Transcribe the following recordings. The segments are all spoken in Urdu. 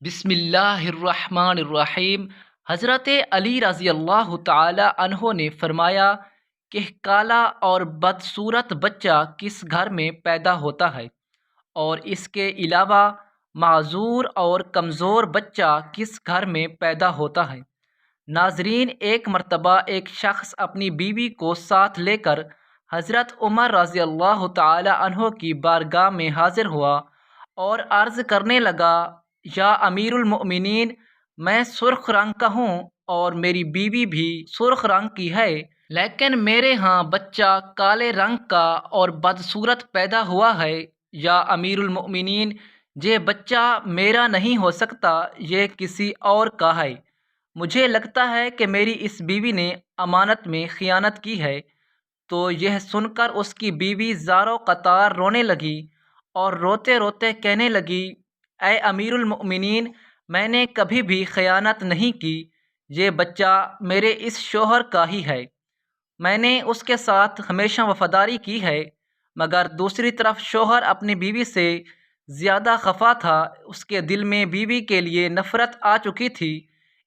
بسم اللہ الرحمن الرحیم۔ حضرت علی رضی اللہ تعالی عنہ نے فرمایا کہ کالا اور بدصورت بچہ کس گھر میں پیدا ہوتا ہے، اور اس کے علاوہ معذور اور کمزور بچہ کس گھر میں پیدا ہوتا ہے۔ ناظرین، ایک مرتبہ ایک شخص اپنی بیوی کو ساتھ لے کر حضرت عمر رضی اللہ تعالی عنہ کی بارگاہ میں حاضر ہوا اور عرض کرنے لگا، یا امیر المؤمنین، میں سرخ رنگ کا ہوں اور میری بیوی بھی سرخ رنگ کی ہے، لیکن میرے ہاں بچہ کالے رنگ کا اور بدصورت پیدا ہوا ہے۔ یا امیر المؤمنین، یہ بچہ میرا نہیں ہو سکتا، یہ کسی اور کا ہے۔ مجھے لگتا ہے کہ میری اس بیوی نے امانت میں خیانت کی ہے۔ تو یہ سن کر اس کی بیوی زاروں قطار رونے لگی اور روتے روتے کہنے لگی، اے امیر المؤمنین، میں نے کبھی بھی خیانت نہیں کی، یہ بچہ میرے اس شوہر کا ہی ہے، میں نے اس کے ساتھ ہمیشہ وفاداری کی ہے۔ مگر دوسری طرف شوہر اپنی بیوی سے زیادہ خفا تھا، اس کے دل میں بیوی کے لیے نفرت آ چکی تھی،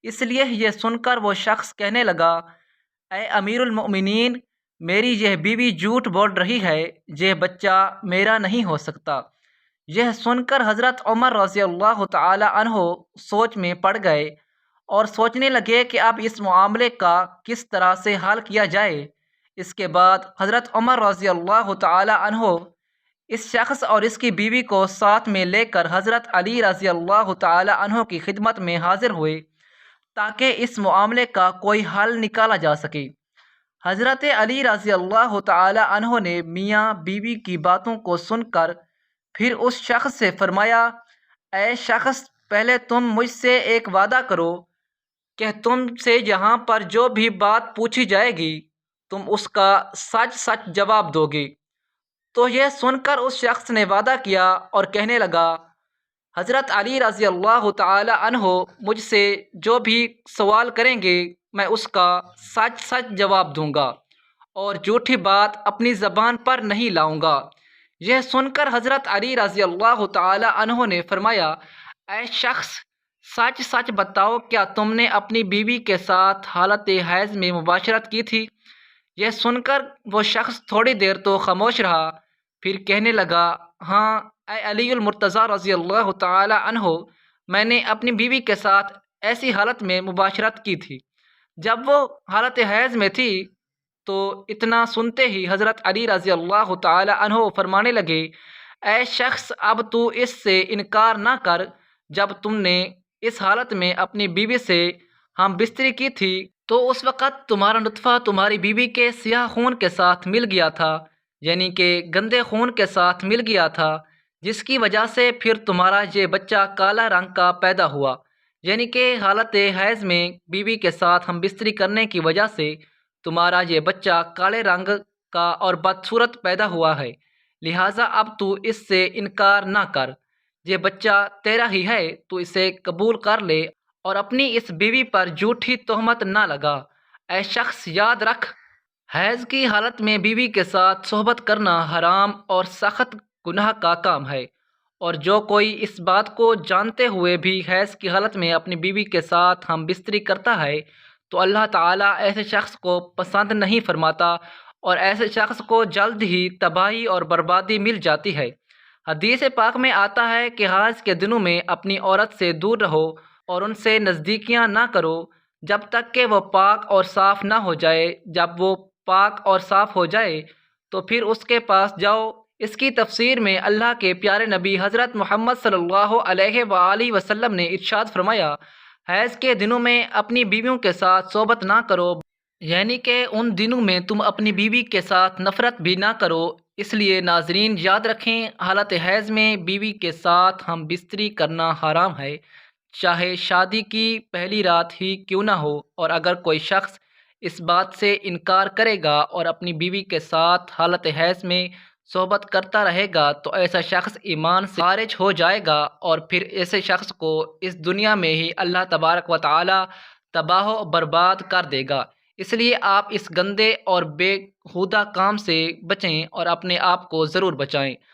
اس لیے یہ سن کر وہ شخص کہنے لگا، اے امیر المؤمنین، میری یہ بیوی جھوٹ بول رہی ہے، یہ بچہ میرا نہیں ہو سکتا۔ یہ سن کر حضرت عمر رضی اللہ تعالی عنہ سوچ میں پڑ گئے اور سوچنے لگے کہ اب اس معاملے کا کس طرح سے حل کیا جائے۔ اس کے بعد حضرت عمر رضی اللہ تعالی عنہ اس شخص اور اس کی بیوی کو ساتھ میں لے کر حضرت علی رضی اللہ تعالی عنہ کی خدمت میں حاضر ہوئے تاکہ اس معاملے کا کوئی حل نکالا جا سکے۔ حضرت علی رضی اللہ تعالی عنہ نے میاں بیوی کی باتوں کو سن کر پھر اس شخص سے فرمایا، اے شخص، پہلے تم مجھ سے ایک وعدہ کرو کہ تم سے یہاں پر جو بھی بات پوچھی جائے گی تم اس کا سچ سچ جواب دو گے۔ تو یہ سن کر اس شخص نے وعدہ کیا اور کہنے لگا، حضرت علی رضی اللہ تعالی عنہ مجھ سے جو بھی سوال کریں گے میں اس کا سچ سچ جواب دوں گا اور جھوٹی بات اپنی زبان پر نہیں لاؤں گا۔ یہ سن کر حضرت علی رضی اللہ تعالی عنہ نے فرمایا، اے شخص، سچ سچ بتاؤ، کیا تم نے اپنی بیوی کے ساتھ حالت حیض میں مباشرت کی تھی؟ یہ سن کر وہ شخص تھوڑی دیر تو خاموش رہا، پھر کہنے لگا، ہاں اے علی المرتضیٰ رضی اللہ تعالی عنہ، میں نے اپنی بیوی کے ساتھ ایسی حالت میں مباشرت کی تھی جب وہ حالت حیض میں تھی۔ تو اتنا سنتے ہی حضرت علی رضی اللہ تعالی عنہ فرمانے لگے، اے شخص، اب تو اس سے انکار نہ کر، جب تم نے اس حالت میں اپنی بیوی سے ہم بستری کی تھی تو اس وقت تمہارا نطفہ تمہاری بیوی کے سیاہ خون کے ساتھ مل گیا تھا، یعنی کہ گندے خون کے ساتھ مل گیا تھا، جس کی وجہ سے پھر تمہارا یہ بچہ کالا رنگ کا پیدا ہوا، یعنی کہ حالت حیض میں بیوی کے ساتھ ہم بستری کرنے کی وجہ سے تمہارا یہ بچہ کالے رنگ کا اور بدصورت پیدا ہوا ہے، لہٰذا اب تو اس سے انکار نہ کر، یہ بچہ تیرا ہی ہے، تو اسے قبول کر لے اور اپنی اس بیوی پر جھوٹی تہمت نہ لگا۔ اے شخص، یاد رکھ، حیض کی حالت میں بیوی کے ساتھ صحبت کرنا حرام اور سخت گناہ کا کام ہے، اور جو کوئی اس بات کو جانتے ہوئے بھی حیض کی حالت میں اپنی بیوی کے ساتھ ہم بستری کرتا ہے تو اللہ تعالیٰ ایسے شخص کو پسند نہیں فرماتا اور ایسے شخص کو جلد ہی تباہی اور بربادی مل جاتی ہے۔ حدیث پاک میں آتا ہے کہ حیض کے دنوں میں اپنی عورت سے دور رہو اور ان سے نزدیکیاں نہ کرو جب تک کہ وہ پاک اور صاف نہ ہو جائے، جب وہ پاک اور صاف ہو جائے تو پھر اس کے پاس جاؤ۔ اس کی تفسیر میں اللہ کے پیارے نبی حضرت محمد صلی اللہ علیہ وآلہ وسلم نے ارشاد فرمایا، حیض کے دنوں میں اپنی بیویوں کے ساتھ صحبت نہ کرو، یعنی کہ ان دنوں میں تم اپنی بیوی کے ساتھ نفرت بھی نہ کرو۔ اس لیے ناظرین، یاد رکھیں، حالت حیض میں بیوی کے ساتھ ہم بستری کرنا حرام ہے، چاہے شادی کی پہلی رات ہی کیوں نہ ہو، اور اگر کوئی شخص اس بات سے انکار کرے گا اور اپنی بیوی کے ساتھ حالت حیض میں صحبت کرتا رہے گا تو ایسا شخص ایمان سے خارج ہو جائے گا، اور پھر ایسے شخص کو اس دنیا میں ہی اللہ تبارک و تعالی تباہ و برباد کر دے گا۔ اس لیے آپ اس گندے اور بے ہودہ کام سے بچیں اور اپنے آپ کو ضرور بچائیں۔